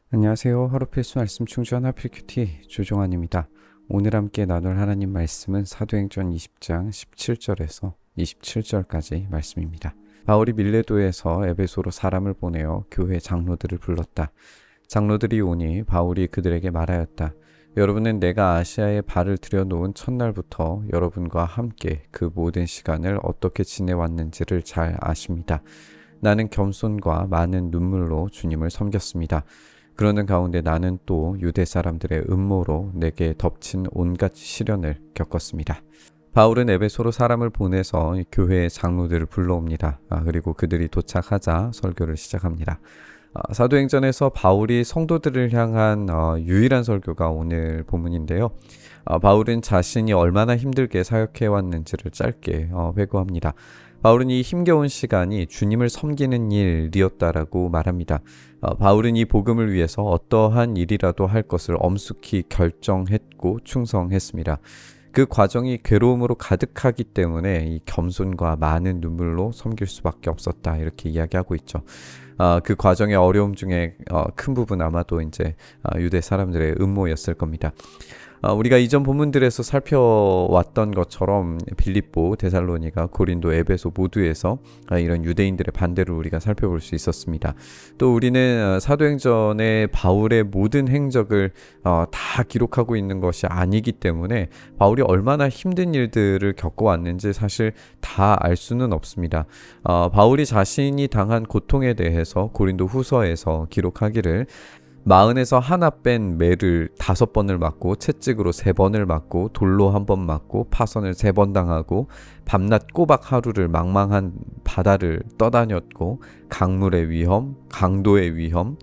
안녕하세요. 하루 필수 말씀 충전 하필큐티 조종환입니다. 오늘 함께 나눌 하나님 말씀은 사도행전 20장 17절에서 27절까지 말씀입니다. 바울이 밀레도에서 에베소로 사람을 보내어 교회 장로들을 불렀다. 장로들이 오니 바울이 그들에게 말하였다. 여러분은 내가 아시아에 발을 들여놓은 첫날부터 여러분과 함께 그 모든 시간을 어떻게 지내왔는지를 잘 아십니다. 나는 겸손과 많은 눈물로 주님을 섬겼습니다. 그러는 가운데 나는 또 유대 사람들의 음모로 내게 덮친 온갖 시련을 겪었습니다. 바울은 에베소로 사람을 보내서 교회의 장로들을 불러옵니다. 그리고 그들이 도착하자 설교를 시작합니다. 사도행전에서 바울이 성도들을 향한 유일한 설교가 오늘 본문인데요. 바울은 자신이 얼마나 힘들게 사역해 왔는지를 짧게 회고합니다. 바울은 이 힘겨운 시간이 주님을 섬기는 일이었다라고 말합니다. 바울은 이 복음을 위해서 어떠한 일이라도 할 것을 엄숙히 결정했고 충성했습니다. 그 과정이 괴로움으로 가득하기 때문에 이 겸손과 많은 눈물로 섬길 수밖에 없었다, 이렇게 이야기하고 있죠. 그 과정의 어려움 중에 큰 부분 아마도 이제 유대 사람들의 음모였을 겁니다. 우리가 이전 본문들에서 살펴왔던 것처럼 빌립보, 데살로니가, 고린도, 에베소 모두에서 이런 유대인들의 반대를 우리가 살펴볼 수 있었습니다. 또 우리는 사도행전의 바울의 모든 행적을 다 기록하고 있는 것이 아니기 때문에 바울이 얼마나 힘든 일들을 겪어왔는지 사실 다 알 수는 없습니다. 바울이 자신이 당한 고통에 대해서 고린도 후서에서 기록하기를 마흔에서 하나 뺀 매를 5번을 맞고 채찍으로 3번을 맞고 돌로 1번 맞고 파선을 3번 당하고 밤낮 꼬박 하루를 망망한 바다를 떠다녔고 강물의 위험, 강도의 위험,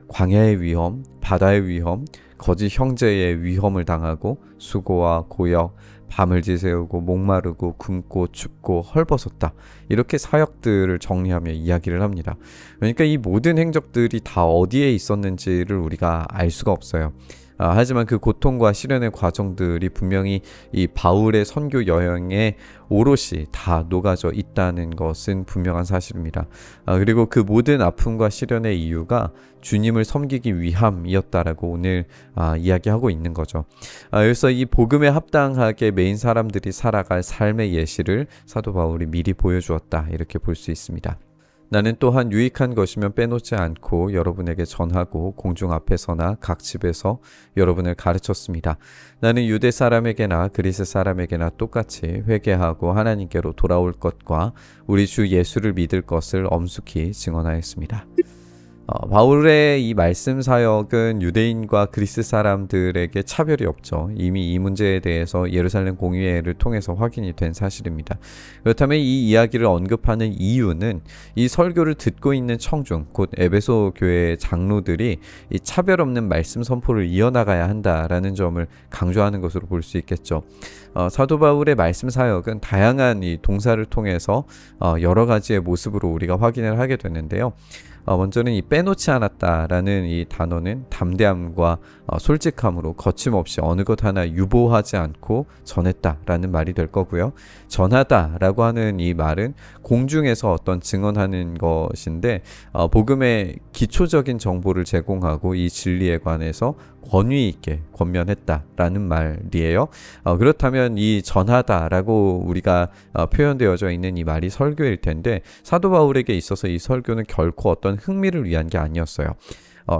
광야의 위험, 바다의 위험, 거짓 형제의 위험을 당하고 수고와 고역, 밤을 지새우고 목마르고 굶고 춥고 헐벗었다. 이렇게 사역들을 정리하며 이야기를 합니다. 그러니까 이 모든 행적들이 다 어디에 있었는지를 우리가 알 수가 없어요. 하지만 그 고통과 시련의 과정들이 분명히 이 바울의 선교 여행에 오롯이 다 녹아져 있다는 것은 분명한 사실입니다. 그리고 그 모든 아픔과 시련의 이유가 주님을 섬기기 위함이었다라고 오늘 이야기하고 있는 거죠. 그래서 이 복음에 합당하게 메인 사람들이 살아갈 삶의 예시를 사도 바울이 미리 보여주었다, 이렇게 볼 수 있습니다. 나는 또한 유익한 것이면 빼놓지 않고 여러분에게 전하고 공중 앞에서나 각 집에서 여러분을 가르쳤습니다. 나는 유대 사람에게나 그리스 사람에게나 똑같이 회개하고 하나님께로 돌아올 것과 우리 주 예수를 믿을 것을 엄숙히 증언하였습니다. 바울의 이 말씀 사역은 유대인과 그리스 사람들에게 차별이 없죠. 이미 이 문제에 대해서 예루살렘 공의회를 통해서 확인이 된 사실입니다. 그렇다면 이 이야기를 언급하는 이유는 이 설교를 듣고 있는 청중, 곧 에베소 교회의 장로들이 이 차별 없는 말씀 선포를 이어나가야 한다라는 점을 강조하는 것으로 볼 수 있겠죠. 사도 바울의 말씀 사역은 다양한 이 동사를 통해서 여러 가지의 모습으로 우리가 확인을 하게 되는데요. 먼저는 이 빼놓지 않았다라는 이 단어는 담대함과 솔직함으로 거침없이 어느 것 하나 유보하지 않고 전했다라는 말이 될 거고요. 전하다라고 하는 이 말은 공중에서 어떤 증언하는 것인데 복음의 기초적인 정보를 제공하고 이 진리에 관해서 권위 있게 권면했다라는 말이에요. 그렇다면 이 전하다라고 우리가 표현되어져 있는 이 말이 설교일 텐데 사도 바울에게 있어서 이 설교는 결코 어떤 흥미를 위한 게 아니었어요.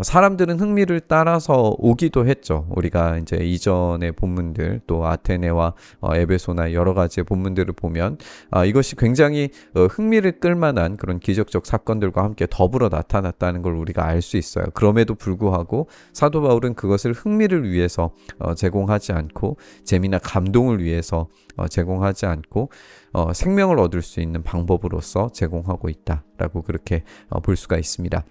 사람들은 흥미를 따라서 오기도 했죠. 우리가 이제 이전의 본문들, 또 아테네와 에베소나 여러 가지의 본문들을 보면 이것이 굉장히 흥미를 끌만한 그런 기적적 사건들과 함께 더불어 나타났다는 걸 우리가 알 수 있어요. 그럼에도 불구하고 사도 바울은 그것을 흥미를 위해서 제공하지 않고 재미나 감동을 위해서 제공하지 않고 생명을 얻을 수 있는 방법으로서 제공하고 있다라고 그렇게 볼 수가 있습니다.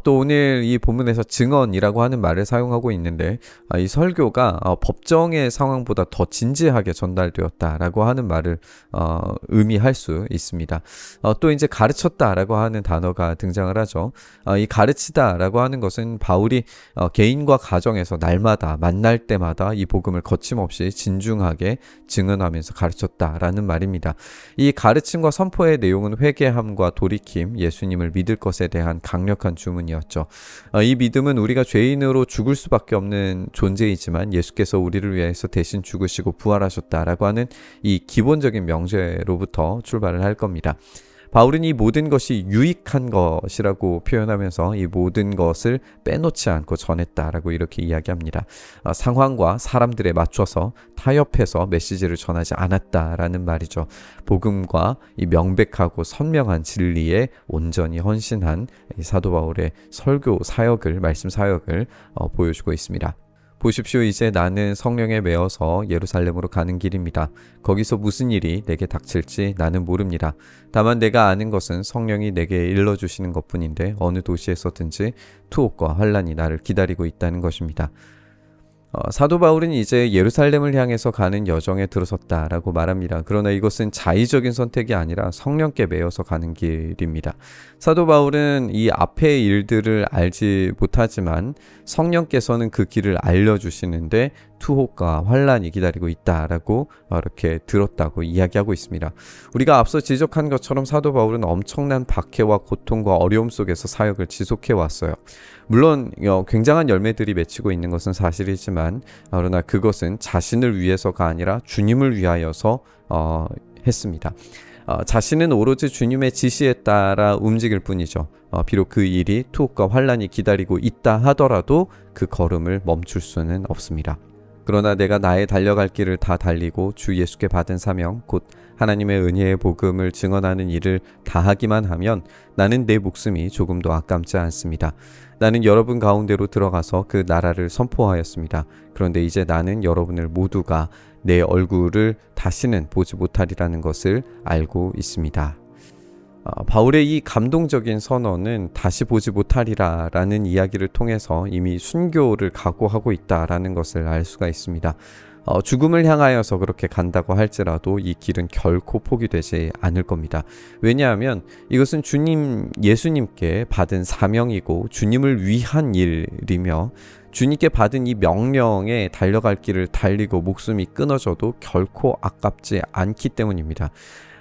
또 오늘 이 본문에서 증언이라고 하는 말을 사용하고 있는데 이 설교가 법정의 상황보다 더 진지하게 전달되었다라고 하는 말을 의미할 수 있습니다. 또 이제 가르쳤다라고 하는 단어가 등장을 하죠. 이 가르치다라고 하는 것은 바울이 개인과 가정에서 날마다 만날 때마다 이 복음을 거침없이 진중하게 증언하면서 가르쳤다라는 말입니다. 이 가르침과 선포의 내용은 회개함과 돌이킴, 예수님을 믿을 것에 대한 강력한 주문, 주문이었죠. 이 믿음은 우리가 죄인으로 죽을 수밖에 없는 존재이지만 예수께서 우리를 위해서 대신 죽으시고 부활하셨다라고 하는 이 기본적인 명제로부터 출발을 할 겁니다. 바울은 이 모든 것이 유익한 것이라고 표현하면서 이 모든 것을 빼놓지 않고 전했다라고 이렇게 이야기합니다. 상황과 사람들에 맞춰서 타협해서 메시지를 전하지 않았다라는 말이죠. 복음과 이 명백하고 선명한 진리에 온전히 헌신한 이 사도 바울의 설교 사역을, 말씀 사역을 보여주고 있습니다. 보십시오. 이제 나는 성령에 매어서 예루살렘으로 가는 길입니다. 거기서 무슨 일이 내게 닥칠지 나는 모릅니다. 다만 내가 아는 것은 성령이 내게 일러주시는 것뿐인데 어느 도시에서든지 투옥과 환란이 나를 기다리고 있다는 것입니다. 사도 바울은 이제 예루살렘을 향해서 가는 여정에 들어섰다라고 말합니다. 그러나 이것은 자의적인 선택이 아니라 성령께 매여서 가는 길입니다. 사도 바울은 이 앞의 일들을 알지 못하지만 성령께서는 그 길을 알려주시는데 투옥과 환란이 기다리고 있다라고 이렇게 들었다고 이야기하고 있습니다. 우리가 앞서 지적한 것처럼 사도 바울은 엄청난 박해와 고통과 어려움 속에서 사역을 지속해 왔어요. 물론 굉장한 열매들이 맺히고 있는 것은 사실이지만 그러나 그것은 자신을 위해서가 아니라 주님을 위하여서 했습니다. 자신은 오로지 주님의 지시에 따라 움직일 뿐이죠. 비록 그 일이 투옥과 환란이 기다리고 있다 하더라도 그 걸음을 멈출 수는 없습니다. 그러나 내가 나의 달려갈 길을 다 달리고 주 예수께 받은 사명 곧 하나님의 은혜의 복음을 증언하는 일을 다하기만 하면 나는 내 목숨이 조금도 아깝지 않습니다. 나는 여러분 가운데로 들어가서 그 나라를 선포하였습니다. 그런데 이제 나는 여러분을 모두가 내 얼굴을 다시는 보지 못하리라는 것을 알고 있습니다. 바울의 이 감동적인 선언은 다시 보지 못하리라 라는 이야기를 통해서 이미 순교를 각오하고 있다라는 것을 알 수가 있습니다. 죽음을 향하여서 그렇게 간다고 할지라도 이 길은 결코 포기되지 않을 겁니다. 왜냐하면 이것은 예수님께 받은 사명이고 주님을 위한 일이며 주님께 받은 이 명령에 달려갈 길을 달리고 목숨이 끊어져도 결코 아깝지 않기 때문입니다.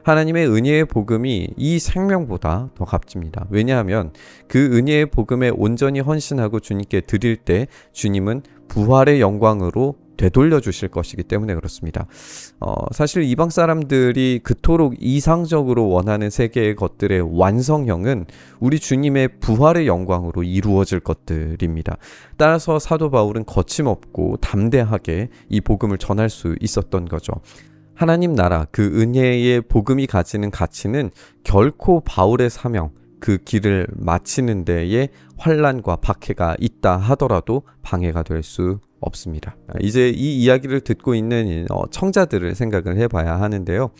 하나님의 은혜의 복음이 이 생명보다 더 값집니다. 왜냐하면 그 은혜의 복음에 온전히 헌신하고 주님께 드릴 때 주님은 부활의 영광으로 되돌려 주실 것이기 때문에 그렇습니다. 사실 이방 사람들이 그토록 이상적으로 원하는 세계의 것들의 완성형은 우리 주님의 부활의 영광으로 이루어질 것들입니다. 따라서 사도 바울은 거침없고 담대하게 이 복음을 전할 수 있었던 거죠. 하나님 나라 그 은혜의 복음이 가지는 가치는 결코 바울의 사명 그 길을 마치는 데에 환란과 박해가 있다 하더라도 방해가 될 수 없습니다. 이제 이 이야기를 듣고 있는 청자들을 생각을 해봐야 하는데요.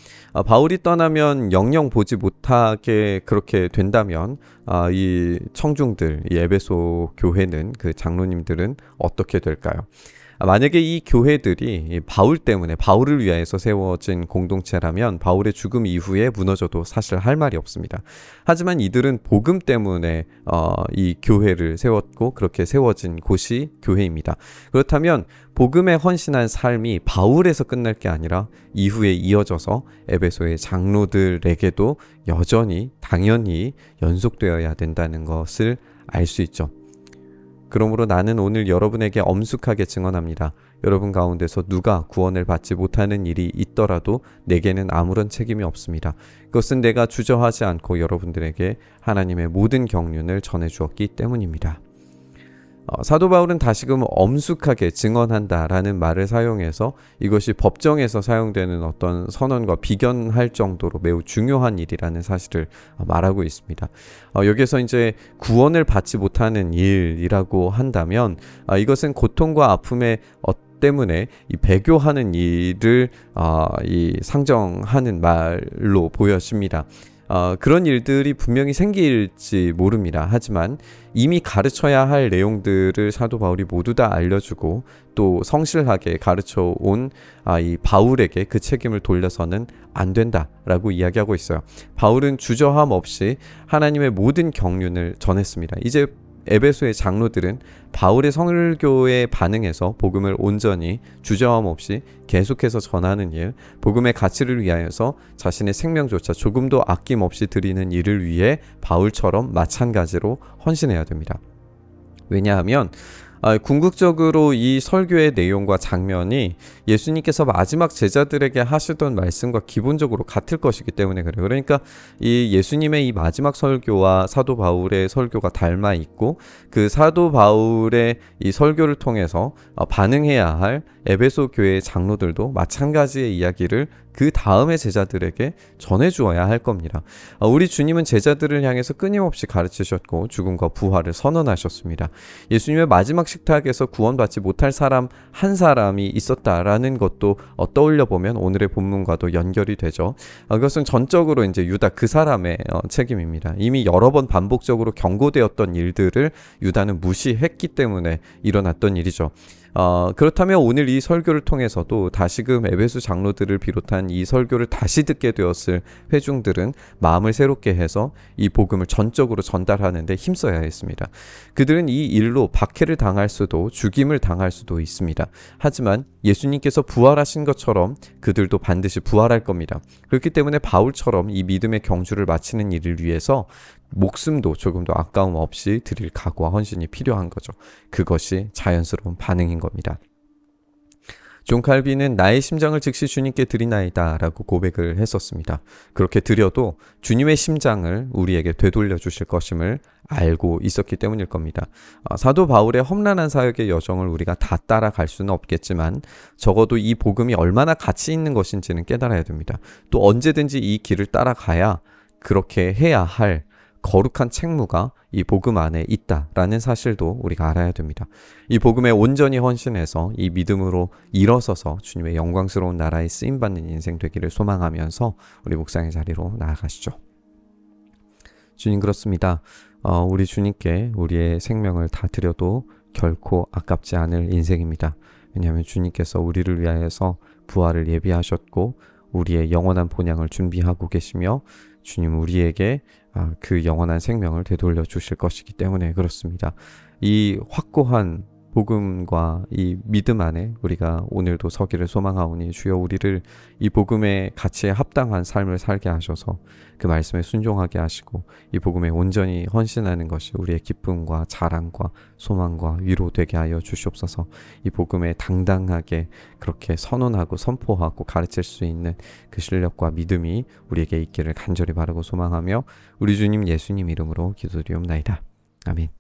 바울이 떠나면 영영 보지 못하게 그렇게 된다면 이 청중들, 이 에베소 교회는 그 장로님들은 어떻게 될까요? 만약에 이 교회들이 바울 때문에 바울을 위하여서 세워진 공동체라면 바울의 죽음 이후에 무너져도 사실 할 말이 없습니다. 하지만 이들은 복음 때문에 이 교회를 세웠고 그렇게 세워진 곳이 교회입니다. 그렇다면 복음에 헌신한 삶이 바울에서 끝날 게 아니라 이후에 이어져서 에베소의 장로들에게도 여전히 당연히 연속되어야 된다는 것을 알 수 있죠. 그러므로 나는 오늘 여러분에게 엄숙하게 증언합니다. 여러분 가운데서 누가 구원을 받지 못하는 일이 있더라도 내게는 아무런 책임이 없습니다. 그것은 내가 주저하지 않고 여러분들에게 하나님의 모든 경륜을 전해주었기 때문입니다. 사도 바울은 다시금 엄숙하게 증언한다라는 말을 사용해서 이것이 법정에서 사용되는 어떤 선언과 비견할 정도로 매우 중요한 일이라는 사실을 말하고 있습니다. 여기서 이제 구원을 받지 못하는 일이라고 한다면 이것은 고통과 아픔의 때문에 이 배교하는 일을 이 상정하는 말로 보여집니다. 그런 일들이 분명히 생길지 모릅니다. 하지만 이미 가르쳐야 할 내용들을 사도 바울이 모두 다 알려주고 또 성실하게 가르쳐 온 이 바울에게 그 책임을 돌려서는 안 된다라고 이야기하고 있어요. 바울은 주저함 없이 하나님의 모든 경륜을 전했습니다. 이제 에베소의 장로들은 바울의 설교에 반응해서 복음을 온전히 주저함 없이 계속해서 전하는 일, 복음의 가치를 위하여서 자신의 생명조차 조금도 아낌없이 드리는 일을 위해 바울처럼 마찬가지로 헌신해야 됩니다. 왜냐하면 궁극적으로 이 설교의 내용과 장면이 예수님께서 마지막 제자들에게 하시던 말씀과 기본적으로 같을 것이기 때문에 그래요. 그러니까 이 예수님의 이 마지막 설교와 사도 바울의 설교가 닮아 있고, 그 사도 바울의 이 설교를 통해서 반응해야 할 에베소 교회의 장로들도 마찬가지의 이야기를 그 다음의 제자들에게 전해주어야 할 겁니다. 우리 주님은 제자들을 향해서 끊임없이 가르치셨고 죽음과 부활을 선언하셨습니다. 예수님의 마지막 식탁에서 구원받지 못할 사람 한 사람이 있었다라는 것도 떠올려 보면 오늘의 본문과도 연결이 되죠. 그것은 전적으로 이제 유다 그 사람의 책임입니다. 이미 여러 번 반복적으로 경고되었던 일들을 유다는 무시했기 때문에 일어났던 일이죠. 그렇다면 오늘 이 설교를 통해서도 다시금 에베소 장로들을 비롯한 이 설교를 다시 듣게 되었을 회중들은 마음을 새롭게 해서 이 복음을 전적으로 전달하는 데 힘써야 했습니다. 그들은 이 일로 박해를 당할 수도 죽임을 당할 수도 있습니다. 하지만 예수님께서 부활하신 것처럼 그들도 반드시 부활할 겁니다. 그렇기 때문에 바울처럼 이 믿음의 경주를 마치는 일을 위해서 목숨도 조금도 아까움 없이 드릴 각오와 헌신이 필요한 거죠. 그것이 자연스러운 반응인 겁니다. 존 칼빈은 나의 심장을 즉시 주님께 드리나이다 라고 고백을 했었습니다. 그렇게 드려도 주님의 심장을 우리에게 되돌려 주실 것임을 알고 있었기 때문일 겁니다. 사도 바울의 험난한 사역의 여정을 우리가 다 따라갈 수는 없겠지만 적어도 이 복음이 얼마나 가치 있는 것인지는 깨달아야 됩니다. 또 언제든지 이 길을 따라가야 그렇게 해야 할 거룩한 책무가 이 복음 안에 있다라는 사실도 우리가 알아야 됩니다. 이 복음에 온전히 헌신해서 이 믿음으로 일어서서 주님의 영광스러운 나라에 쓰임받는 인생 되기를 소망하면서 우리 묵상의 자리로 나아가시죠. 주님, 그렇습니다. 우리 주님께 우리의 생명을 다 드려도 결코 아깝지 않을 인생입니다. 왜냐하면 주님께서 우리를 위하여서 부활을 예비하셨고 우리의 영원한 본향을 준비하고 계시며 주님 우리에게 그 영원한 생명을 되돌려 주실 것이기 때문에 그렇습니다. 이 확고한 복음과 이 믿음 안에 우리가 오늘도 서기를 소망하오니 주여 우리를 이 복음의 가치에 합당한 삶을 살게 하셔서 그 말씀에 순종하게 하시고 이 복음에 온전히 헌신하는 것이 우리의 기쁨과 자랑과 소망과 위로 되게 하여 주시옵소서. 이 복음에 당당하게 그렇게 선언하고 선포하고 가르칠 수 있는 그 실력과 믿음이 우리에게 있기를 간절히 바라고 소망하며 우리 주님 예수님 이름으로 기도드리옵나이다. 아멘.